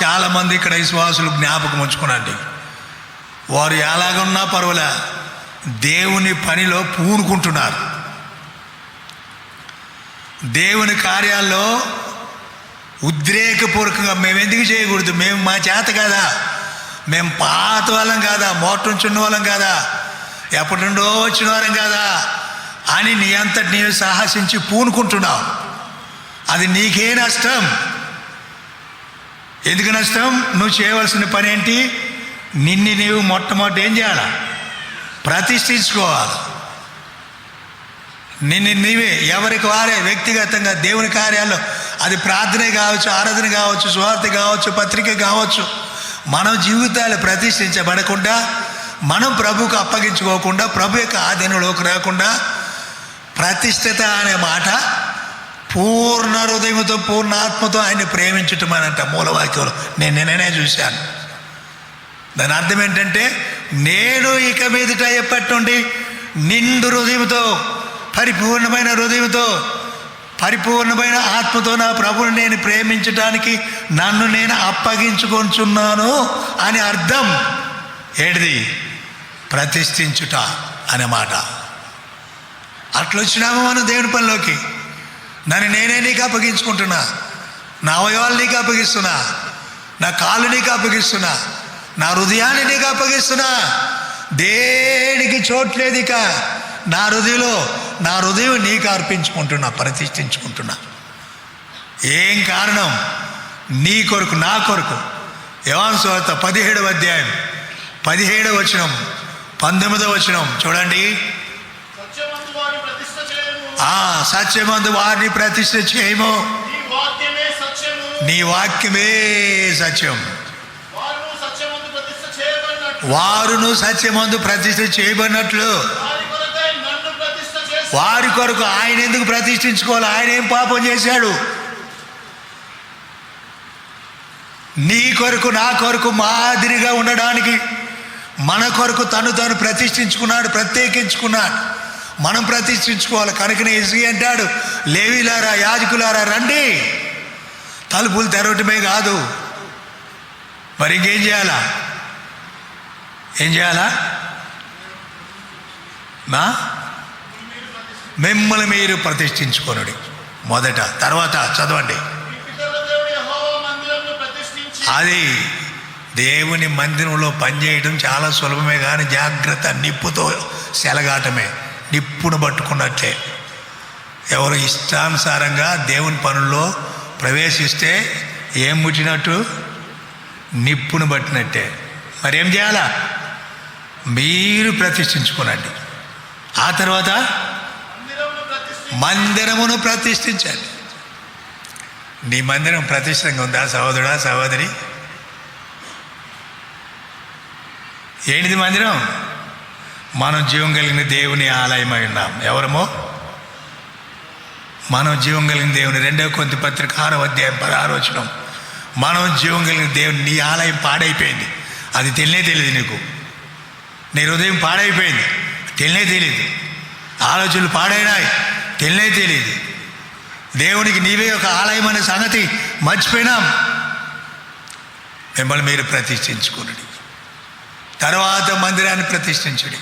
చాలామంది ఇక్కడ విశ్వాసులు జ్ఞాపకం ఉంచుకునండి, వారు ఎలాగున్నా పర్వాలే దేవుని పనిలో పూనుకుంటున్నారు. దేవుని కార్యాల్లో ఉద్రేకపూర్వకంగా మేము ఎందుకు చేయకూడదు, మేము మా చేత కాదా, మేము పాత వాళ్ళం కాదా, మోటుంచున్న వాళ్ళం కాదా, ఎప్పటి నుండో వచ్చిన వాళ్ళం కాదా అని నీ అంతటి నీవు సాహసించి పూనుకుంటున్నావు. అది నీకే నష్టం. ఎందుకు నష్టం? నువ్వు చేయవలసిన పని ఏంటి? నిన్ను నీవు మొట్టమొదటి ఏం చేయాలి? ప్రతిష్ఠించుకోవాలి. నిన్ను నీవే ఎవరికి వారే వ్యక్తిగతంగా దేవుని కార్యాల్లో, అది ప్రార్థనే కావచ్చు, ఆరాధన కావచ్చు, సువార్త కావచ్చు, పత్రిక కావచ్చు, మన జీవితాలు ప్రతిష్ఠించబడకుండా, మనం ప్రభుకు అప్పగించుకోకుండా, ప్రభు యొక్క ఆధీనంలోకి రాకుండా, ప్రతిష్ఠిత అనే మాట పూర్ణ హృదయంతో పూర్ణ ఆత్మతో ఆయన్ని ప్రేమించటం అనంట మూలవాక్యంలో నేనే చూశాను. దాని అర్థం ఏంటంటే, నేను ఇక మీదట ఎప్పటి నుండి నిండు హృదయంతో, పరిపూర్ణమైన హృదయంతో, పరిపూర్ణమైన ఆత్మతో నా ప్రభుని నేను ప్రేమించడానికి నన్ను నేను అప్పగించుకొంచున్నాను అని అర్థం. ఏంటిది? ప్రతిష్ఠించుట అనే మాట. అట్లా వచ్చినాము మనం దేవుని పనిలోకి. నన్ను నేనే నీకు అప్పగించుకుంటున్నా, నా అవయవాలు నీకు అప్పగిస్తున్నా, నా కాళ్ళు నీకు అప్పగిస్తున్నా, నా హృదయాన్ని నీకు అప్పగిస్తున్నా. దేనికి చోట్లేదు ఇక నా హృదయంలో. నా హృదయం నీకు అర్పించుకుంటున్నా, ప్రతిష్ఠించుకుంటున్నా. ఏం కారణం? నీ కొరకు, నా కొరకు. యోహాను సువార్త 17వ అధ్యాయం 17వ వచనం 19వ వచనం చూడండి. సత్యమందు వారిని ప్రతిష్ఠ చేయము, నీ వాక్యమే సత్యం. వారును సత్యమందు ప్రతిష్ఠ చేయబడినట్లు వారి కొరకు ఆయన ఎందుకు ప్రతిష్ఠించుకోవాలి? ఆయన ఏం పాపం చేశాడు? నీ కొరకు, నా కొరకు మాదిరిగా ఉండడానికి మన కొరకు తను ప్రతిష్ఠించుకున్నాడు, ప్రత్యేకించుకున్నాడు. మనం ప్రతిష్ఠించుకోవాలి. కనుకనే యేసయ్య అంటాడు, లేవీలారా, యాజకులారా రండి, తలుపులు తెరవటమే కాదు, మరి ఇంకేం చేయాలా? ఏం చేయాలా? మిమ్మల్ని మీరు ప్రతిష్ఠించుకోనుడి మొదట. తర్వాత చదవండి. అది దేవుని మందిరంలో పనిచేయడం చాలా సులభమే, కానీ జాగ్రత్త. నిప్పుతో సెలగాటమే, నిప్పును పట్టుకున్నట్లే. ఎవరు ఇష్టానుసారంగా దేవుని పనుల్లో ప్రవేశిస్తే ఏం ముట్టినట్టు? నిప్పును పట్టినట్టే. మరేం చేయాలా? మీరు ప్రతిష్ఠించుకోనండి. ఆ తర్వాత మందిరమును ప్రతిష్ఠించాలి. నీ మందిరం ప్రతిష్టంగా ఉందా సహోదరుడా, సహోదరి? ఏంటిది మందిరం? మనం జీవం కలిగిన దేవుని ఆలయమై ఉన్నాం. ఎవరమో? మనం జీవం కలిగిన దేవుని. 2వ కొరింథీ పత్రిక 6వ అధ్యాయం 16వ వచనం. మనం జీవం కలిగిన దేవుని. నీ ఆలయం పాడైపోయింది, అది తెలియదు నీకు. నీ హృదయం పాడైపోయింది, తెలియదు. ఆలోచనలు పాడైనాయి, తెలియదు. దేవునికి నీవే ఒక ఆలయం అనే సంగతి మర్చిపోయినాం. మిమ్మల్ని మీరు ప్రతిష్ఠించుకునండి, తర్వాత మందిరాన్ని ప్రతిష్ఠించుడి.